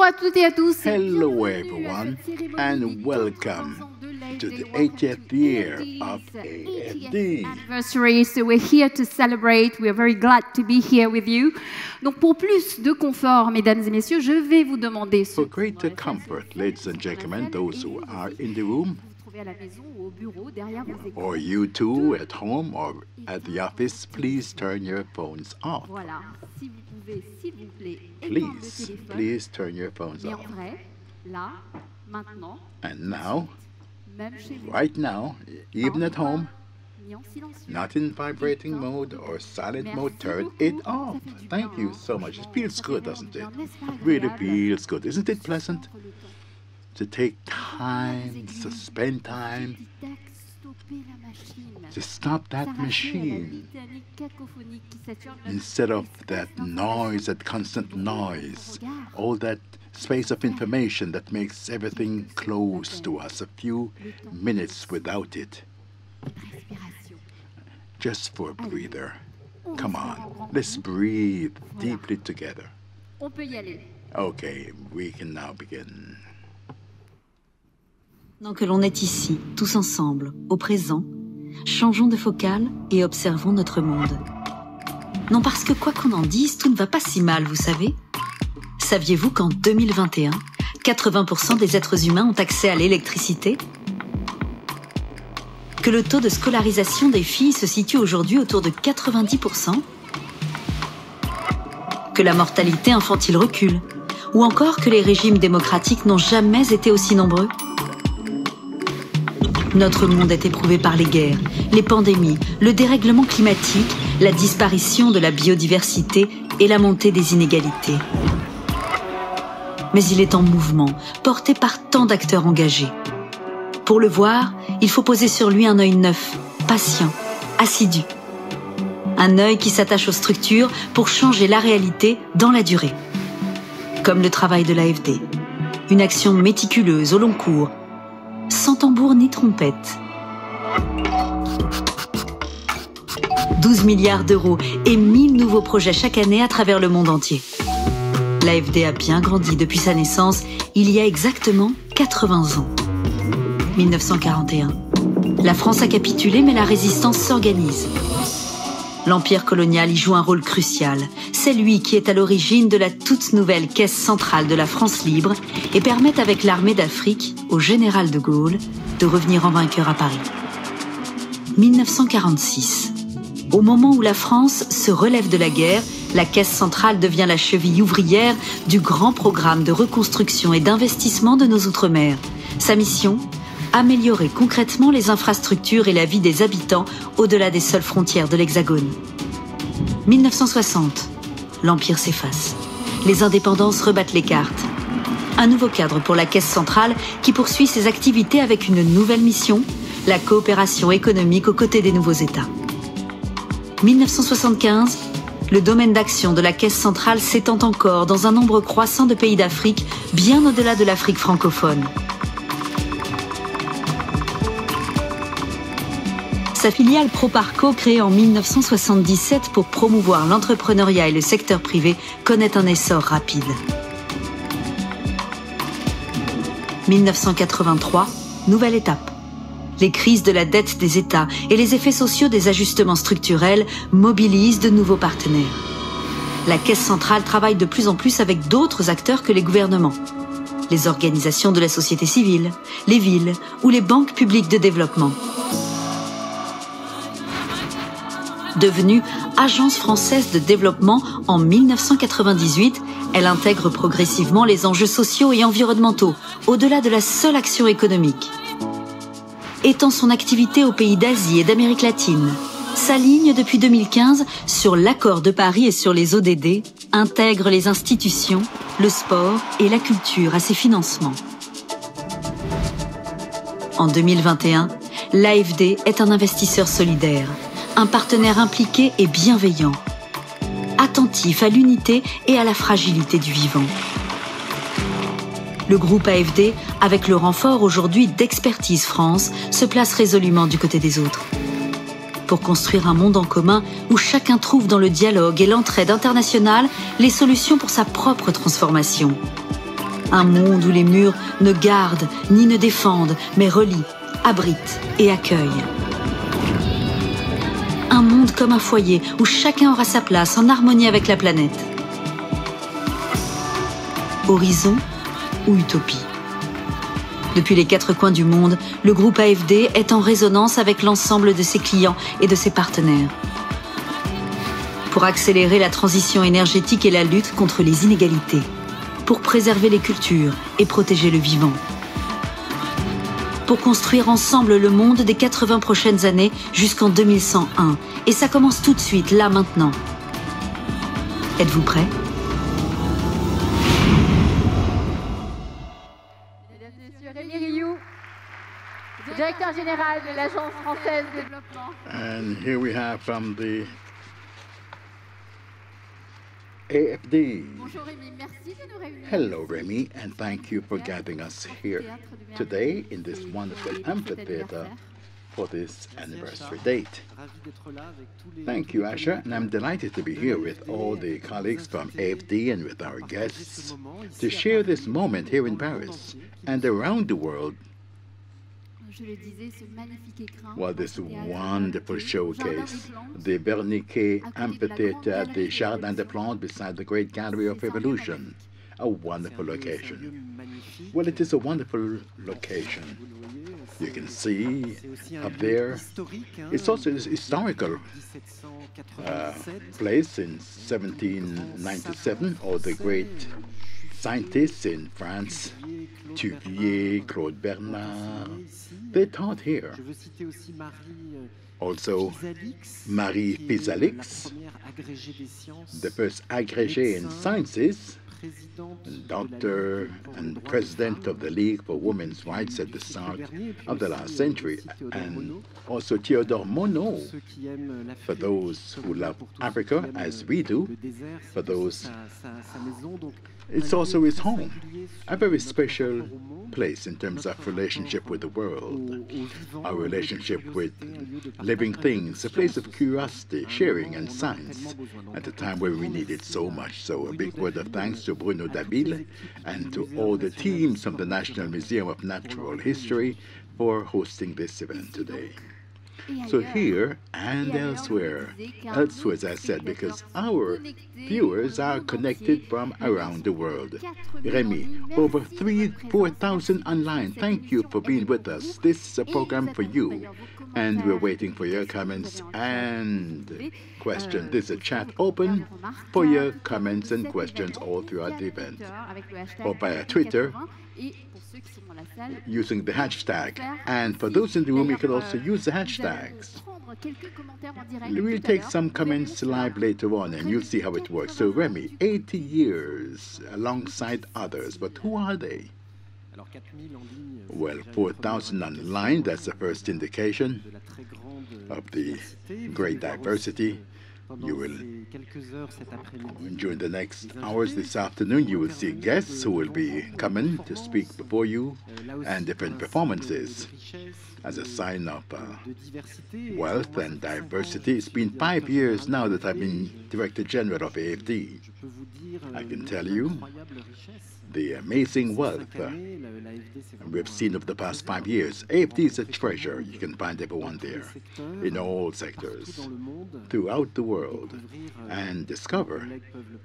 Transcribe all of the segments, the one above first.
à toutes et à tous. Hello everyone and welcome to the 80th year of AFD. Anniversary, so we're here to celebrate. We are very glad to be here with you. Donc pour plus de confort, mesdames et messieurs, je vais vous demander For greater comfort, ladies and gentlemen, those who are in the room, à la maison ou au bureau derrière vos écrans. or you too at home or at the office, please turn your phones off. Voilà, si vous pouvez, s'il vous plaît, éteindre le téléphone. Please turn your phones Mais en off. vrai, là, maintenant, And now, même chez vous, right now, even at home, ni en silencieux. not in vibrating mode or silent mode, turn it off. Thank you so much. It feels good, doesn't it? It really feels good. Isn't it pleasant to take time, to spend time, to stop that machine instead of that noise, that constant noise, all that space of information that makes everything close to us, a few minutes without it. Just for a breather. Come on, let's breathe deeply together. On peut y aller. Okay, we can now begin. Maintenant que l'on est ici, tous ensemble, au présent, changeons de focale et observons notre monde. Non, parce que quoi qu'on en dise, tout ne va pas si mal, vous savez. Saviez-vous qu'en 2021, 80% des êtres humains ont accès à l'électricité ? Que le taux de scolarisation des filles se situe aujourd'hui autour de 90%, que la mortalité infantile recule, ou encore que les régimes démocratiques n'ont jamais été aussi nombreux. Notre monde est éprouvé par les guerres, les pandémies, le dérèglement climatique, la disparition de la biodiversité et la montée des inégalités. Mais il est en mouvement, porté par tant d'acteurs engagés. Pour le voir, il faut poser sur lui un œil neuf, patient, assidu. Un œil qui s'attache aux structures pour changer la réalité dans la durée. Comme le travail de l'AFD. Une action méticuleuse au long cours, sans tambour ni trompette. 12 milliards d'euros et 1000 nouveaux projets chaque année à travers le monde entier. L'AFD a bien grandi depuis sa naissance, il y a exactement 80 ans. 1941. La France a capitulé, mais la résistance s'organise. L'empire colonial y joue un rôle crucial. C'est lui qui est à l'origine de la toute nouvelle caisse centrale de la France libre et permet avec l'armée d'Afrique au général de Gaulle de revenir en vainqueur à Paris. 1946. Au moment où la France se relève de la guerre, la caisse centrale devient la cheville ouvrière du grand programme de reconstruction et d'investissement de nos outre-mer. Sa mission ? Améliorer concrètement les infrastructures et la vie des habitants au-delà des seules frontières de l'Hexagone. 1960. L'Empire s'efface. Les indépendances rebattent les cartes. Un nouveau cadre pour la Caisse centrale qui poursuit ses activités avec une nouvelle mission, la coopération économique aux côtés des nouveaux États. 1975. Le domaine d'action de la Caisse centrale s'étend encore dans un nombre croissant de pays d'Afrique, bien au-delà de l'Afrique francophone. Sa filiale Proparco, créée en 1977 pour promouvoir l'entrepreneuriat et le secteur privé, connaît un essor rapide. 1983, nouvelle étape. Les crises de la dette des États et les effets sociaux des ajustements structurels mobilisent de nouveaux partenaires. La Caisse centrale travaille de plus en plus avec d'autres acteurs que les gouvernements. Les organisations de la société civile, les villes ou les banques publiques de développement. Devenue Agence française de développement en 1998, elle intègre progressivement les enjeux sociaux et environnementaux, au-delà de la seule action économique. Étend son activité aux pays d'Asie et d'Amérique latine. S'aligne depuis 2015 sur l'accord de Paris et sur les ODD, intègre les institutions, le sport et la culture à ses financements. En 2021, l'AFD est un investisseur solidaire. Un partenaire impliqué et bienveillant, attentif à l'unité et à la fragilité du vivant. Le groupe AFD, avec le renfort aujourd'hui d'Expertise France, se place résolument du côté des autres. Pour construire un monde en commun où chacun trouve dans le dialogue et l'entraide internationale les solutions pour sa propre transformation. Un monde où les murs ne gardent ni ne défendent, mais relient, abritent et accueillent. Un monde comme un foyer où chacun aura sa place en harmonie avec la planète. Horizon ou utopie? Depuis les 4 coins du monde, le groupe AFD est en résonance avec l'ensemble de ses clients et de ses partenaires. Pour accélérer la transition énergétique et la lutte contre les inégalités. Pour préserver les cultures et protéger le vivant. Pour construire ensemble le monde des 80 prochaines années jusqu'en 2101. Et ça commence tout de suite, là, maintenant. Êtes-vous prêts? Rémi Rioux, directeur général de l'Agence française de développement. And here we have from the AFD. Bonjour Rémi, merci de nous réunir. Hello, Remy, and thank you for gathering us here today in this wonderful amphitheater for this anniversary date. Thank you, Asha, and I'm delighted to be here with all the colleagues from AFD and with our guests to share this moment here in Paris and around the world. Well, this wonderful showcase, the Berniquet Amphitheater at the Jardin des Plantes beside the Great Gallery of Evolution. A wonderful location. Well, it is a wonderful location. You can see up there. It's also a historical place in 1797, all the great scientists in France, Cuvier, Claude Bernard, they taught here. Also, Marie Pizalix, the first agrégé in sciences, doctor and president of the League for Women's Rights at the start of the last century, and also Théodore Monod, for those who love Africa as we do, for those, it's also his home, a very special place in terms of relationship with the world, our relationship with living things, a place of curiosity, sharing, and science, at a time when we need it so much. So a big word of thanks to Bruno Dabile and to all the teams from the National Museum of Natural History for hosting this event today. So here and elsewhere, as I said, because our viewers are connected from around the world. Remy, over 4,000 online. Thank you for being with us. This is a program for you, and we're waiting for your comments and questions. There's a chat open for your comments and questions all throughout the event, or via Twitter, using the hashtag. And for those in the room, you can also use the hashtags. We'll take some comments live later on, and you'll see how it works. So, Remy, 80 years alongside others, but who are they? Well, 4,000 online, that's the first indication of the great diversity. You will, during the next hours this afternoon, you will see guests who will be coming to speak before you and different performances as a sign of wealth and diversity. It's been 5 years now that I've been Director General of AFD. I can tell you the amazing wealth we've seen over the past 5 years. AFD is a treasure. You can find everyone there in all sectors throughout the world and discover.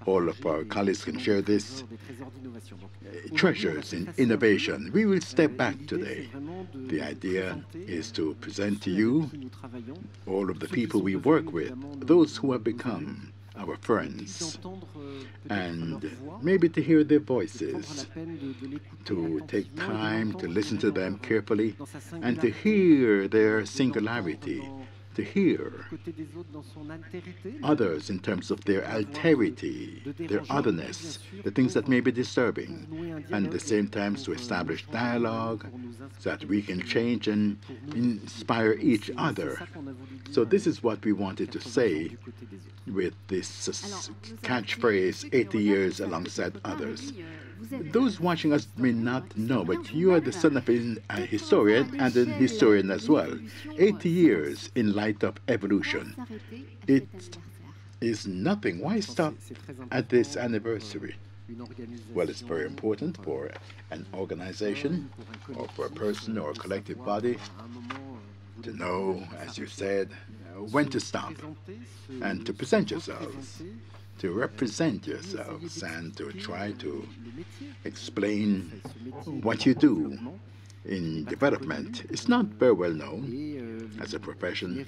All of our colleagues can share this. Treasures in innovation. We will step back today. The idea is to present to you all of the people we work with, those who have become our friends, and maybe to hear their voices, to take time to listen to them carefully, and to hear their singularity, to hear others in terms of their alterity, their otherness, the things that may be disturbing, and at the same time to establish dialogue so that we can change and inspire each other. So this is what we wanted to say with this catchphrase, 80 years alongside others. Those watching us may not know, but you are the son of a historian and a historian as well. 80 years in light of evolution. It is nothing. Why stop at this anniversary? Well, it's very important for an organization or for a person or a collective body to know, as you said, when to stop and to present yourselves, to represent yourselves, and to try to explain what you do in development. It's not very well known as a profession,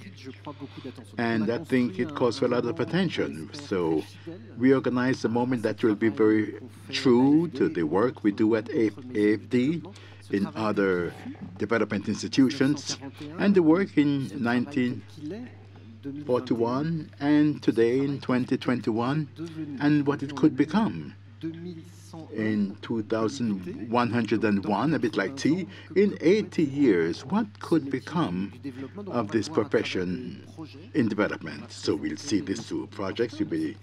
and I think it calls for a lot of attention. So we organize a moment that will be very true to the work we do at AFD in other development institutions, and the work in 1941 and today in 2021, and what it could become in 2101, a bit like tea. In 80 years, what could become of this profession in development? So we'll see this through projects. We'll be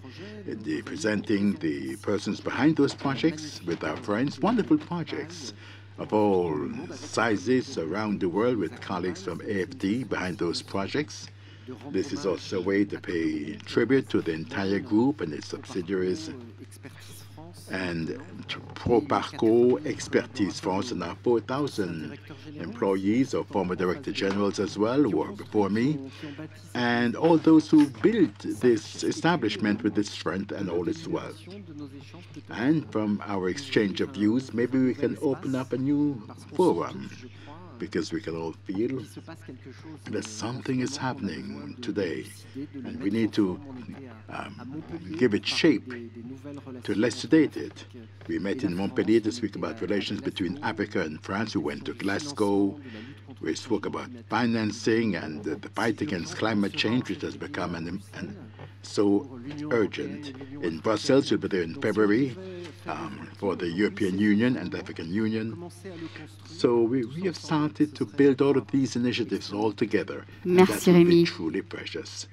presenting the persons behind those projects with our friends, wonderful projects of all sizes around the world with colleagues from AFD behind those projects. This is also a way to pay tribute to the entire group and its subsidiaries, and Proparco, Expertise France, and our 4,000 employees or former director generals as well, who are before me, and all those who built this establishment with its strength and all its wealth. And from our exchange of views, maybe we can open up a new forum, because we can all feel that something is happening today, and we need to give it shape, to elucidate it. We met in Montpellier to speak about relations between Africa and France. We went to Glasgow. We spoke about financing and the fight against climate change, which has become so urgent. In Brussels, we'll be there in February for the European Union and the African Union. So we have started to build all of these initiatives all together. Merci, Rémi. Truly precious.